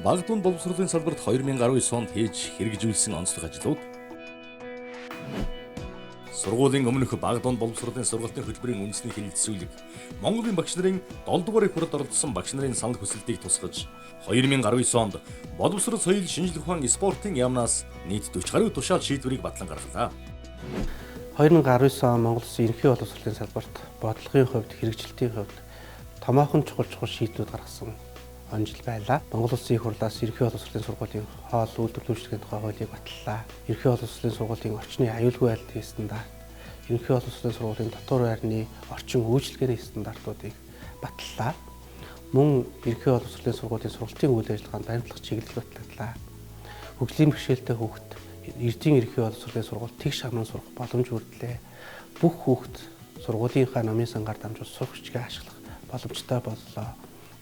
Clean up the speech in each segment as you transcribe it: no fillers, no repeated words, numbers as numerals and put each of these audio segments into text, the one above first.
Баг дунд боловсролын салбарт 2019 онд хийж хэрэгжүүлсэн онцлог ажлууд сургуулийн өмнөх баг дунд боловсролын сургалтын хөтөлбөрийн үндэсний хэлэлцүүлэг Монголын багш нарын 7 дугаар хүрээд оролцсон багш нарын санал хүсэлтийг тусгаж 2019 онд боловсрол соёл шинжлэх ухаан спортын яамнаас нийт 40 гаруй тушаал шийдвэрийг батлан гаргалаа. 2019 он Монгол Улсын ерөнхий боловсролын салбарт бодлогын хувьд, хэрэгжилтийн хувьд томоохон чухал шийдвэрүүд гаргасан он жил байлаа. Монгол Улсын их хурлаас ерөнхий боловсролын сургуулийн хоол үйлдвэрлэлийн тухай хуулийг батллаа. Ерөнхий боловсролын сургуулийн орчны аюулгүй байдлын стандарт, ерөнхий боловсролын сургуулийн дотор байрны орчин үйлчилгээний стандартуудыг батллаа. Мөн ерөнхий боловсролын сургуулийн сургалтын үйл ажиллагаанд баримтлах чиглэл батлагдлаа. Хөгжлийн бэрхшээлтэй хүүхэд Эрдэнэ ерөнхий боловсролын сургууль тэгш хамран сурах боломж хүрдлээ. Бүх хүүхэд сургуулийнхаа номын сангаар дамжуулж сурах хүчгээ ашиглах боломжтой боллоо.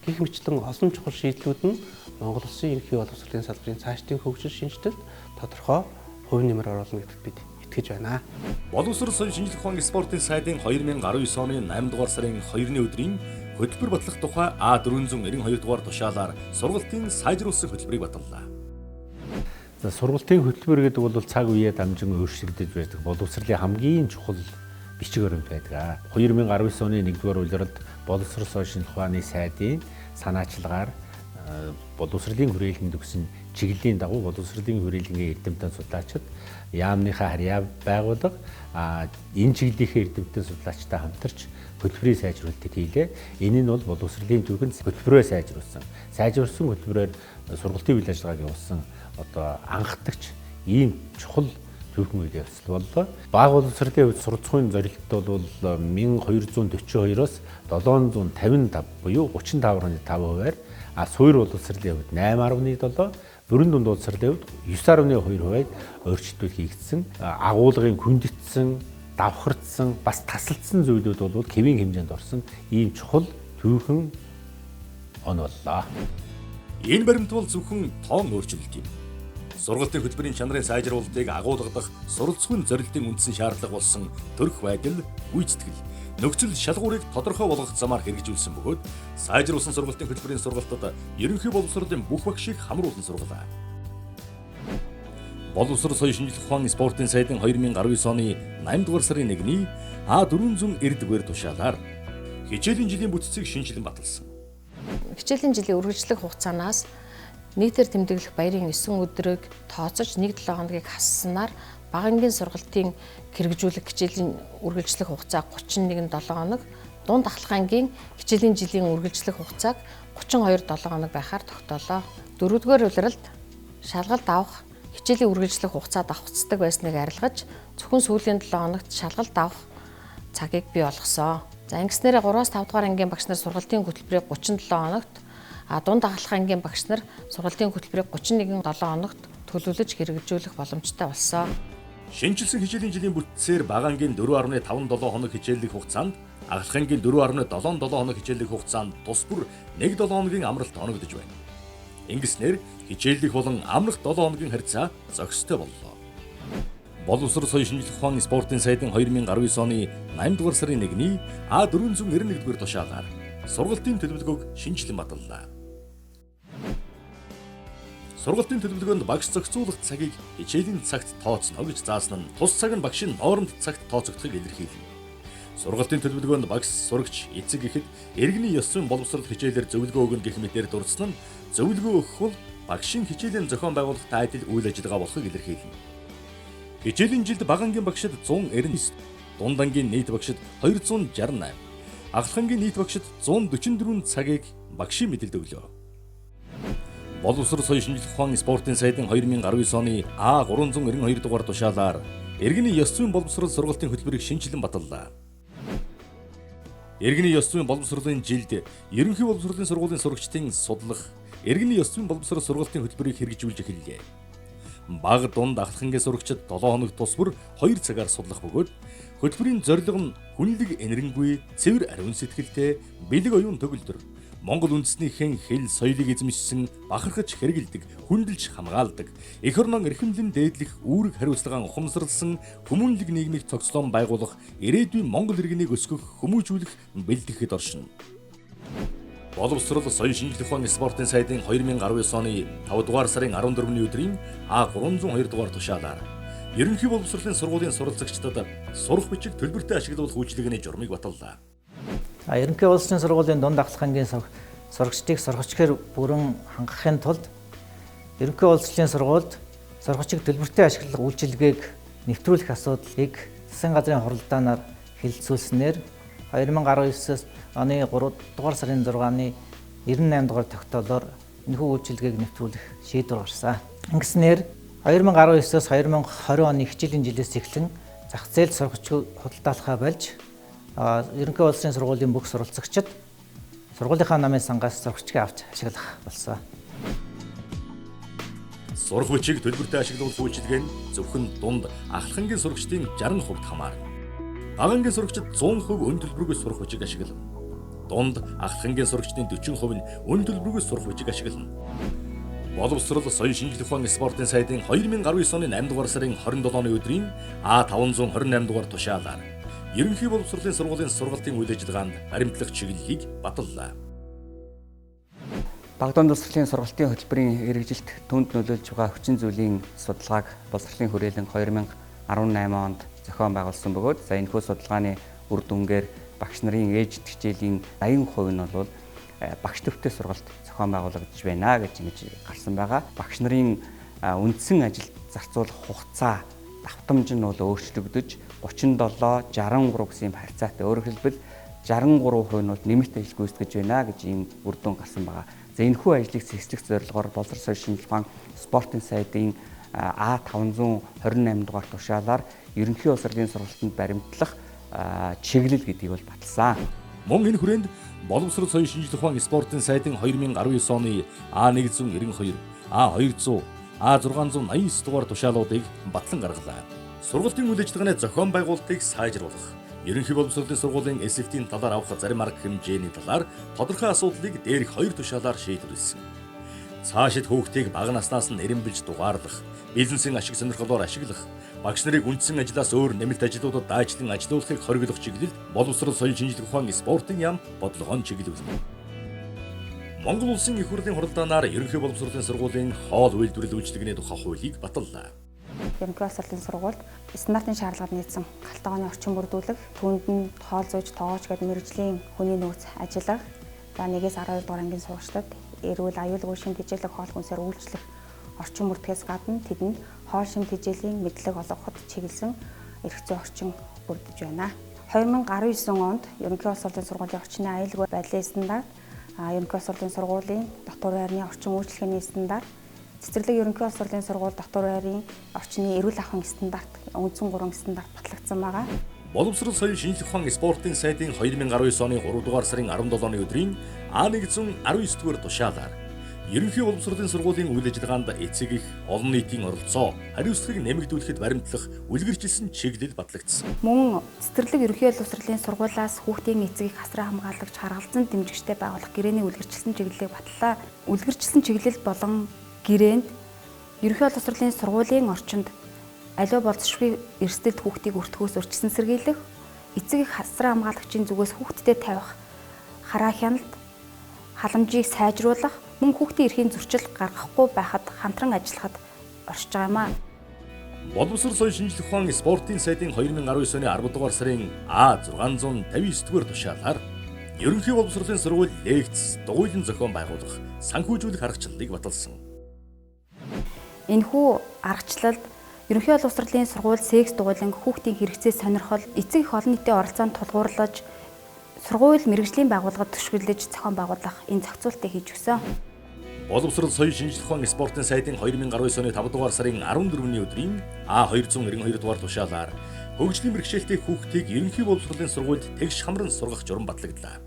Гэх мэтлэн олон чухал шийдлүүд нь Монгол Улсын ерөнхий боловсролын салбарын цаашдын хөгжил шинжилэлд тодорхой хувь нэмэр оруулна гэдэгт бид итгэж байна. Боловсрол соёл шинжлэх ухааны спортын сайдын 2019 оны 8 дугаар сарын 2-ны өдрийн хөтөлбөр батлах тухай А492 дугаар тушаалаар сургалтын сайжруулсан хөтөлбөрийг баталлаа. За сургалтын хөтөлбөр гэдэг бол цаг үеэ дамжин өөрчлөгдөж байдаг боловсролын хамгийн чухал бичиг баримт байдаг. 2019 оны 1-р улиралд боловсрол соёл шинжлэх ухааны сайдын санаачлагаар боловсролын хүрээлэнд өгсөн чиглэлийн дагуу боловсролын хүрээлэнгийн эрдэмтэн судлаачид яамныхаа харьяа байгуулга энэ чиглэлийнхээ эрдэмтэн судлаачтай хамтарч хөтөлбөрийн сайжруулалтыг хийлээ. Энэ нь бол боловсролын түүхэнд хөтөлбөрөө сайжруулсан хөтөлбөрөөр сургалтын үйл ажиллагааг явуулсан одоо анхдагч ийм чухал түүхэн үйл явдал боллоо. Бага боловсролын хувьд суралцахуйн зорилт бол 1242-оос 755 буюу 35.5%-аар суур боловсролын хувьд 8.7, бүрэн дунд боловсролын хувьд 9.2%-аар өөрчлөлтүүд хийгдсэн. Агуулгын хүндэтсэн, давхардсан, бас тасалдсан зүйлүүд бол хэвийн хэмжээнд орсон ийм чухал түүхэн он боллоо. Энэ баримт бол зөвхөн тоон өөрчлөлт юм. Сургалтын хөтөлбөрийн чанарын сайжруулалтыг агуулгадах суралцахуйн зорилтын үндсэн шаардлага болсон төрх байдал, гүйцэтгэл, нөхцөл шалгуурыг тодорхой болгох замаар хэрэгжүүлсэн бөгөөд сайжруулсан сургалтын хөтөлбөрийн сургалтад ерөнхий боловсролын бүх багшийг хамруулан сургалаа. Боловсрол соёл шинжлэх ухааны спортын сайдын 2019 оны 8 дугаар сарын 1-ний А490 тушаалаар хичээлийн жилийн бүтцийг шинжилэн баталсан. Хичээлийн жилийн үргэлжлэх хугацаанаас нийтээр тэмдэглэх баярын 9 өдрийг тооцож 1-7 хоногийг хасснаар багангийн сургалтын хэрэгжүүлэх хичээлийн үргэлжлэх хугацаа 31-7 хоног, дунд ахлагангийн хичээлийн жилийн үргэлжлэх хугацааг 32-7 хоног байхаар тогтоолоо. 4-р улиралд шалгалт авах хичээлийн үргэлжлэх хугацаа давхцдаг байсныг арилгаж зөвхөн сүүлийн 7 хоногт шалгалт авах цагийг бий болгосон. За ингэснээр 3-5 дугаар ангийн багш нар сургалтын хөтөлбөрийг 37 хоногт, дунд ахлах ангийн багш нар сургалтын хөтөлбөрийг 31-7 хоногт төлөвлөж хэрэгжүүлэх боломжтой болсон. Шинжилсэн хичээлийн жилийн бүтцээр бага ангийн 4.57 хоног хичээллэх хугацаанд, ахлах ангийн 4.77 хоног хичээллэх хугацаанд тус бүр 1-7 хоногийн амралт оногдож байна. Ингэснээр хичээллэх болон амрах 7 хоногийн харьцаа зохистой боллоо. Боловсрол соёл шинжлэх ухааны спортын сайдын 2019 оны 8 дугаар сарын 1-ний А491 тушаалаар сургалтын төлөвлөгөөг шинжилэн баталлаа. Сургалтын төлөвлөгөөнд багш зохицуулах цагийг хичээлийн цагт тооцно гэж заасан нь тус цаг нь багшийн хооронд цагт тооцогдохыг илэрхийлнэ. Сургалтын төлөвлөгөөнд багш, сурагч, эцэг эхэд иргэний ёс зүйн боловсрол хичээлээр зөвлөгөө өгнө гэх мэтээр дурдсан нь зөвлөгөө өгөх бол багшийн хичээлийн зохион байгуулалттай адил үйл ажиллагаа болохыг илэрхийлнэ. Хичээлийн жилд бага ангийн багшид 199, дунд ангийн нийт багшид 268, ахлах ангийн нийт багшид 144 цагийг багшийн мэдэлд өглөө. Боловсрол соёл шинжлэх ухааны спортын сайдын 2019 оны А392 дугаар тушаалаар иргэний ёс зүйн боловсрол сургалтын хөтөлбөрийг шинжилэн баталлаа. Иргэний ёс зүйн боловсролын жилд ерөнхий боловсролын сургуулийн сурагчдын судлах иргэний ёс зүйн боловсрол сургалтын хөтөлбөрийг хэрэгжүүлж эхэллээ. Бага дунд ахлахангийн сурагчид 7 хоног тус бүр 2 цагаар судлах бөгөөд хөтөлбөрийн зорилго нь хүнлэг энэрэнгүй, цэвэр ариун сэтгэлтэй, бэлэг оюун төгөлдөр, Монгол үндэснийхэн хэл соёлыг эзэмшсэн, бахархаж хэрэгэлдэг, хүндэлж хамгаалдаг, эх орноо эрхэмлэн дээдлэх үүрэг хариуцлагаан ухамсарласан хүмүүнлэг нийгмийг цогцлон байгуулах, ирээдүйн Монгол иргэнийг өсгөх, хүмүүжүүлэх, бэлтгэхэд оршино. Боловсрол соёлын шинжлэх ухааны спортын сайдын 2019 оны 5 дугаар сарын 14-ний өдрийн А302 дугаар тушаалаар ерөнхий боловсролын сургуулийн суралцагчдад сурах бичиг төлбөртэй ашиглуулах үйлчилгээний журмыг баталлаа. Ерөнхий боловсролын сургуулийн дунд ахлагчийн сурагчдыг сургачгаар бүрэн хангахын тулд ерөнхий боловсролын сургуульд сургачийг төлбөртэй ашиглах үйлчилгээг нэвтрүүлэх асуудлыг засгийн газрын хуралдаанаар хэлэлцүүлснээр 2019 оны 3 дугаар сарын 6-ны 98 дугаар тогтоолоор энэхүү үйлчилгээг нэвтрүүлэх шийдвэр гарсан. Ингэснээр 2019-с 2020 оны хичээлийн жилээс эхлэн зах зээл сургач худалдаалахаа болж ерөнхий боловсролын сургуулийн бүх суралцагчид сургуулийнхаа намын сангаас сургачгаа авч ашиглах болсон. Сурах бичиг төлбөртэй ашиглуулах үйлчилгээ нь зөвхөн дунд ахлахангийн сурагчдын 60% хамаарна. Багангийн сурагчид 100% өн төлбөргүй сурах бичиг ашиглана. Дунд ахлахангийн сурагчдын 40% нь өн төлбөргүй сурах бичиг ашиглана. Боловсрол соёлын шинжлэх ухааны спортын сайдын 2019 оны 8 дугаар сарын 27-ны өдрийн А528 дугаар тушаалаар ерөнхий боловсролын сургуулийн сургалтын үйл ажиллагаанд баримтлах чиглэлийг баталлаа. Багдон боловсролын сургалтын хөтөлбөрийн хэрэгжилт түнд нөлөөлж байгаа хүчин зүйлийн судалгааг боловсролын хүрээлэн 2018 онд зохион байгуулсан бөгөөд энэхүү судалгааны үр дүнгээр багш нарын ээжид хичээлийн 80% нь бол багш төвтэй сургалт зохион байгуулагдаж байна гэж ингэж гарсан байгаа. Багш нарын үндсэн ажилд зарцуулах хугацаа давтамж нь бол өөрчлөгдөж 37-63 гэсэн харьцаатай. Өөрөөр хэлбэл 63% нь бол нэмэлт ажил гүйцэтгэж байна гэж ийм үр дүн гарсан байгаа. За энэхүү ажлыг цэцлэх зорилгоор боловсрол соёлын шинжилгээ ухааны спортын сайдын А528 дугаар тушаалаар ерөнхий боловсролын сургалтанд баримтлах чиглэл гэдгийг бол баталсан. Мөн энэ хүрээнд боловсрол соёлын шинжлэх ухааны спортын сайдын 2019 оны А192, А200, А689 дугаар тушаалуудыг батлан гаргалаа. Сургалтын үйл ажиллагааны зохион байгуулалтыг сайжруулах, ерөнхий боловсролын сургуулийн эсэлтийн талаар авах зарим арга хэмжээний талаар тодорхой асуудлыг дээрх 2 тушаалаар шийдвэрлсэн. Цаашид хүүхдийг бага наснаас нь эренбилж дугаарлах, бизнесийн ашиг сонирхлоор ашиглах, багш нарыг үндсэн ажлаас өөр нэмэлт ажлуудад даажлан ажилуулахыг хориглох чиглэлд боловсрол соёлын шинжлэх ухааны спортын яам бодлогоо чиглүүлнэ. Монгол улсын их хурлын хуралдаанаар ерөнхий боловсролын сургуулийн хоол үйлдвэрлэл үйлчилгээний тухай хуулийг баталлаа. Ерөнхий боловсролын сургуульд стандартын шаардлагад нийцсэн галтгооны орчин бүрдүүлэх, түүнд нь тоол зөөж тоогооч гэдэг мэргэжлийн хүний нөөц ажиллах, за 1-ээс 12 дугаар ангийн сурагчдад эрүүл аюулгүй шим тэжээлэг хоол хүнсээр үйлчлэх орчин бүртгэхээс гадна тэдэнд хоол шим тэжээлийн мэдлэг олгоход чиглэсэн эрх зүйн орчин бүрдэж байна. 2019 онд ерөнхий боловсролын сургуулийн орчны аюулгүй байдлын стандарт, ерөнхий боловсролын сургуулийн дотор байрны орчин үйлчлэгээний стандарт, цэцэрлэг ерөнхий боловсролын сургууль дотор байрын орчны эрүүл ахуйн стандарт, үндсэн 3 стандарт батлагдсан байгаа. Боловсрол соёлын шинжлэх ухааны спортын сайдын 2019 оны 3 дугаар сарын 17-ны өдрийн А119 дугаар тушаалаар ерөнхий боловсролын сургуулийн үйл ажиллагаанд эцэг их олон нийтийн оролцоо, хариуцлагыг нэмэгдүүлэхэд баримтлах үлгэрчилсэн чиглэл батлагдсан. Мөн цэцэрлэг ерөнхий боловсролын сургуулиас хүүхдийн эцэг их асраа хамгаалагч харгалзан дэмжигчтэй байгуулах гэрээний үлгэрчилсэн чиглэлийг батлаа. Үлгэрчилсэн чиглэл болон гэрээнд ерөнхий боловсролын сургуулийн орчинд аливаа болцсошгүй эрсдэлд хүүхдийг өртгөөс урьдчилан сэргийлэх, эцэг их асраа хамгаалагчийн зүгээс хүүхдэд тавих хараа хяналт, халамжийг сайжруулах, мөн хүүхдийн эрхийн зөрчил гаргахгүй байхад хамтран ажиллахад оршиж байгаа юм а. Боловсрол соёлын шинжлэх ухааны спортын сайдын 2019 оны 10 дугаар сарын А659 дугаар тушаалаар ерөнхий боловсролын сургууль лекц, дугуйлан зохион байгуулах, санхүүжүүлэх аргачлалыг баталсан. Энэхүү аргачлалд ерөнхий боловсролын сургууль секс дугуйлан хүүхдийн хэрэгцээ сонирхол, эцэг их олон нийтийн оролцоонд тулгуурлаж сургууль мэргэжлийн байгууллагад түшиглэж зохион байгуулах энэ зохицуултыг хийж өгсөн. Боловсрол соёлын шинжлэх ухааны спортын сайдын 2019 оны 5 дугаар сарын 14-ний өдрийн А292 дугаар тушаалаар хөгжлийн бэрхшээлтэй хүүхдийг ерөнхий боловсролын сургуульд тэгш хамран сургах журам батлагдлаа.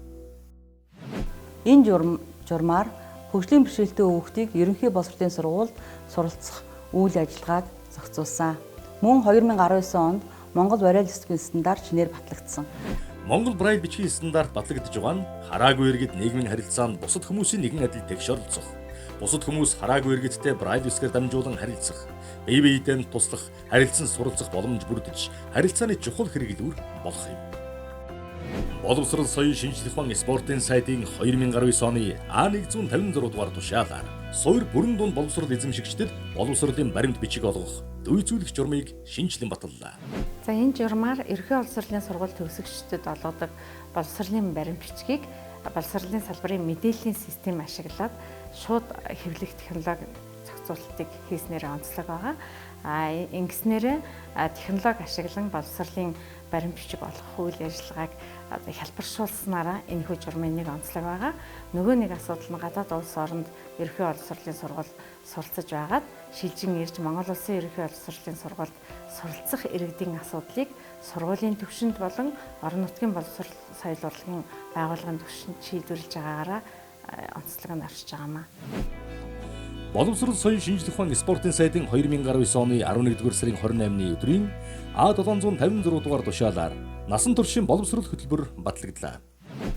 Энэ журмаар хөгжлийн бэрхшээлтэй хүүхдийг ерөнхий боловсролын сургуульд суралцах үйл ажиллагааг зохицуулсан. Мөн 2019 онд Монгол бариал бичгийн стандарт шинээр батлагдсан. Монгол бариал бичгийн стандарт батлагдж байгаа нь хараагүй иргэд нийгмийн харилцаанд бусад хүмүүсийн нэгэн адил тэгш оролцох, бусад хүмүүс хараагүй иргэдтэй бариал бичгээр дамжуулан харилцах, бие биедээ туслах, харилцан суралцах боломж бүрдэж харилцааны чухал хэрэглүүр болох юм. Боловсрол соёлын шинжлэх ухааны спортын сайдын 2019 оны А156 дугаар тушаалаар суур бүрэн дунд боловсрол эзэмшигчдэд боловсролын баримт бичиг олгох дүйцүүлэх журмыг шинжлэн баталлаа. За энэ журмаар ерхий боловсролын сургууль төгсөгчдөд олгодог боловсролын баримт бичгийг боловсролын салбарын мэдээллийн систем ашиглаад шууд хэвлэх технологи зохицуулалтыг хийснээр онцлог байгаа. Ингэснээр технологи ашиглан боловсролын баримт бичиг олгох үйл ажиллагааг хялбаршуулснараа энэхүү журмын нэг онцлог байгаа. Нөгөө нэг асуудал нь гадаад улс оронд ерхий боловсролын сургууль суралцж байгаад шилжин ирж Монгол улсын ерхий боловсролын сургуульд суралцах иргэдийн асуудлыг сургуулийн түвшинд болон орон нутгийн боловсрол соёл урлагийн байгууллагын түвшинд шийдвэрлэж байгаагаараа онцлог нь оршиж байгаамаа. Боловсрол соёлын шинжлэх ухааны спортын сайдын 2019 оны 11-р сарын 28-ны өдрийн А756 дугаар тушаалаар насан туршийн боловсрол хөтөлбөр батлагдлаа.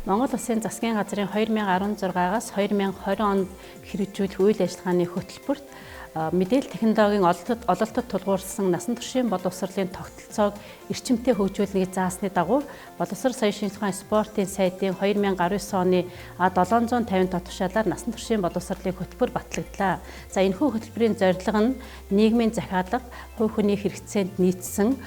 Монгол Улсын засгийн газрын 2016-аас 2020 онд хэрэгжүүлэх үйл ажиллагааны хөтөлбөрт мэдээлэл технологийн ололтод тулгуурсан насан туршийн боловсролын тогтолцоог эрчимтэй хөгжүүлнэ гэж заасны дагуу боловсрол соёлын шинжлэх ухааны спортын сайдын 2019 оны А750 тушаалаар насан туршийн боловсролын хөтөлбөр батлагдлаа. За энэхүү хөтөлбөрийн зорилго нь нийгмийн захиалга, хувь хүний хэрэгцээнд нийцсэн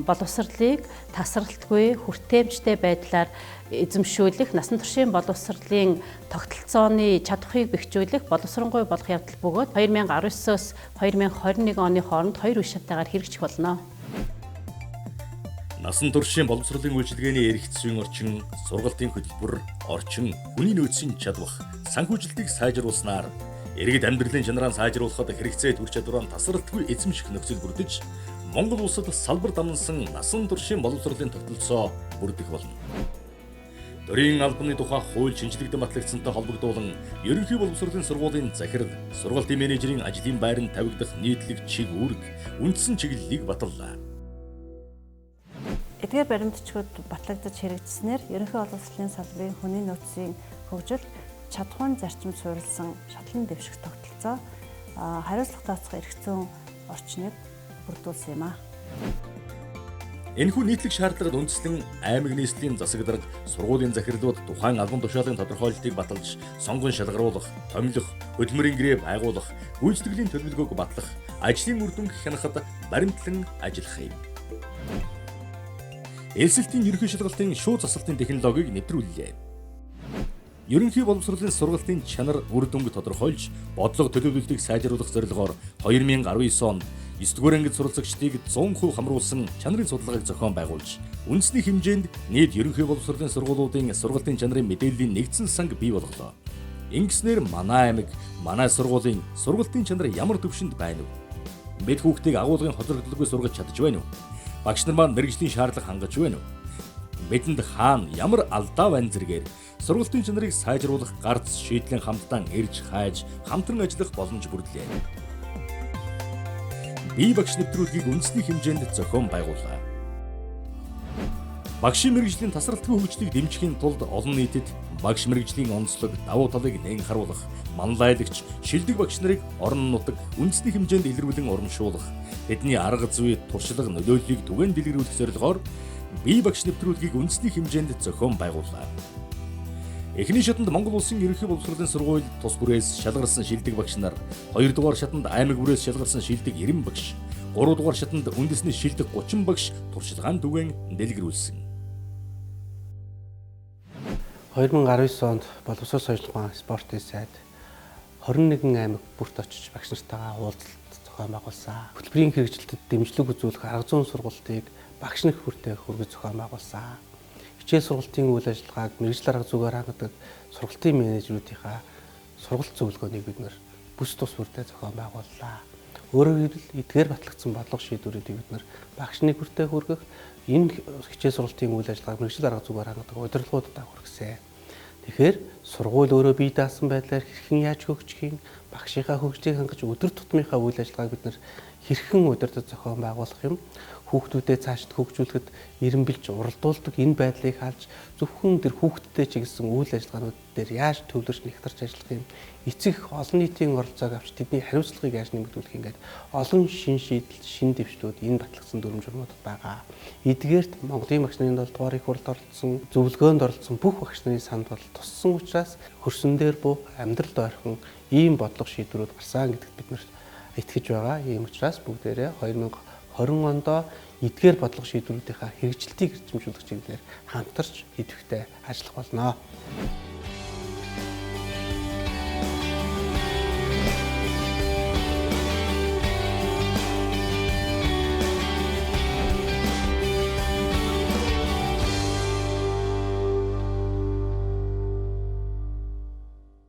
боловсролыг тасралтгүй, хүртээмжтэй байдлаар эзэмшүүлэх, насан туршийн боловсролын тогтолцооны чадварыг бэхжүүлэх, боловсронгуй болох явдал бөгөөд 2019-с 2021 оны хооронд 2 үе шатаагаар хэрэгжих болно. Насан туршийн боловсролын үйлчилгээний эрх зүйн орчин, сургалтын хөтөлбөр, орчин, хүний нөөцийн чадвах, санхүүжилтийг сайжруулснаар иргэд амьдралын чанараа сайжруулахад хэрэгцээ төр чадвараа тасралтгүй эзэмших нөхцөл бүрдэж, Монгол улсад салбар дамнасан насан туршийн боловсролын тогтолцоо бүрдэх болно. Төрийн албаны тухай хууль шинжлэгдэн батлагдсантай холбогдуулан ерөнхий боловсролын сургуулийн захирал, сургалтын менежерийн ажлын байранд тавигдах нийтлэг чиг үүрэг, үндсэн чиглэлийг баталлаа. Эдгээр баримтчгууд батлагдаж хэрэгжснээр ерөнхий боловсролын салбарын хүний нөөцийн хөгжил, чадхуйн зарчим суурилсан шатлан дэвших тогтолцоо, хариуцлага тооцох эрх зүйн орчныг бүрдүүлсэн юм а. Энэхүү нийтлэг шаардлагад үндэслэн аймаг нийслэлийн засаг дарга, сургуулийн захирлууд тухайн албан тушаалын тодорхойлолтыг баталж, сонгон шалгаруулах, томилох, хөдөлмөрийн гэрээ байгуулах, гүйцэтгэлийн төлөвлөгөөг батлах, ажлын үр дүнг хянахад баримтлан ажиллах юм. Элсэлтийн ерөнхий шалгалтын шууд засалтын технологиг нэвтрүүллээ. Ерөнхий боловсролын сургалтын чанар үр дүнг тодорхойлж, бодлого төлөвлөлтийг сайжруулах зорилгоор 2019 онд 9-р ангид суралцагчдыг 100% хамруулсан чанарын судалгааг зохион байгуулж, үндэсний хэмжээнд нийт ерөнхий боловсролын сургуулиудын сургалтын чанарын мэдээллийн нэгдсэн санг бий болголоо. Ингэснээр манай аймаг, манай сургуулийн сургалтын чанар ямар төвшөнд байна вэ? Бид хүүхдийг агуулгын хоцрогдлоггүй сургаж чадж байна уу? Багш нар маань мэрэгжлийн шаардлага хангаж байна уу? Бидэнд хаана ямар алдаа байна зэргээр сургалтын чанарыг сайжруулах гарц шийдлийн хамтдаа ирж хайж, хамтран ажиллах боломж бүрдлээ. Бие багш нэвтрүүлгийг үндэсний хэмжээнд зохион байгууллаа. Багшийн мэрэгжлийн тасралтгүй хөгжлийг дэмжихийн тулд олон нийтэд багш мэрэгжлийн онцлог, давуу талыг нээн харуулах, манлайлагч, шилдэг багш нарыг орон нутаг үндэсний хэмжээнд илрүүлэн урамшуулах, тэдний арга зүй, туршлага, нөлөөллийг түгээн дэлгэрүүлэх зорилгоор бие багш нэвтрүүлгийг үндэсний хэмжээнд зохион байгууллаа. Эхний шатанд Монгол улсын ерөнхий боловсролын сургууль тус бүрээс шалгарсан шилдэг багш нар, 2 дугаар шатанд аймаг бүрээс шалгарсан шилдэг 90 багш, 3 дугаар шатанд үндэсний шилдэг 30 багш туршлагаан түгээн дэлгэрүүлсэн. 2019 онд боловсрол соёлын ухааны спортын сайд 21 аймаг бүрт очиж багш нартайгаа уулзалт зохион байгуулсан. Хөтөлбөрийн хэрэгжилтэд дэмжлэг үзүүлэх арга зүйн сургалтыг багш нар хүртээ хүргэж зохион байгуулсан. Хичээл сургалтын үйл ажиллагааг мэргэжил арга зүйгээр хангадаг сургалтын менежерүүдийнхаа сургалт зөвлөгөөнийг бид нэр бүс тус бүртээ зохион байгууллаа. Өөрөөр хэлбэл эдгээр батлагдсан бодлого шийдвэрүүдийг бид нэр багшны хүртээ хүргэх, энэ хичээл сургалтын үйл ажиллагааг мэргэжил арга зүйгээр хангадаг удирдлагуудад хүргэсэн. Тэгэхээр сургууль өөрөө бие даасан байдлаар хэрхэн яаж хөгжих, багшийнхаа хөгжлийг хангаж өдөр тутмынхаа үйл ажиллагааг бид нэр хэрхэн удирдах зохион байгуулах юм, хүүхдүүдэд цаашд хөгжүүлэхэд эренбэлж уралдуулдаг энэ байдлыг харж зөвхөн тэр хүүхдтэй чиглэсэн үйл ажиллагаанууд дээр яаж төвлөрч нэгтарч ажиллах юм, эцэг олон нийтийн оролцоог авч тэдний хариуцлагыг яаж нэмэгдүүлэх ингээд олон шин шийдэл, шин дэвшлүүд энэ батлагдсан дүрм журмуудад байгаа. Эдгээрт Монголын багш нарын 7 дугаар их хурлд оролцсон, зөвлөгөөнд оролцсон бүх багш нарын санд бол туссан учраас хөрсөн дээр буу амьдралд ойрхон ийм бодлого шийдвэрүүд гарсан гэдэгт бид нар итгэж байгаа. Ийм учраас бүгдээрээ 2020 онд эдгээр бодлого шийдвэрүүдийнхаа хэрэгжилтийг эрчимжүүлэх чиглэлээр хамтарч идэвхтэй ажиллах болно.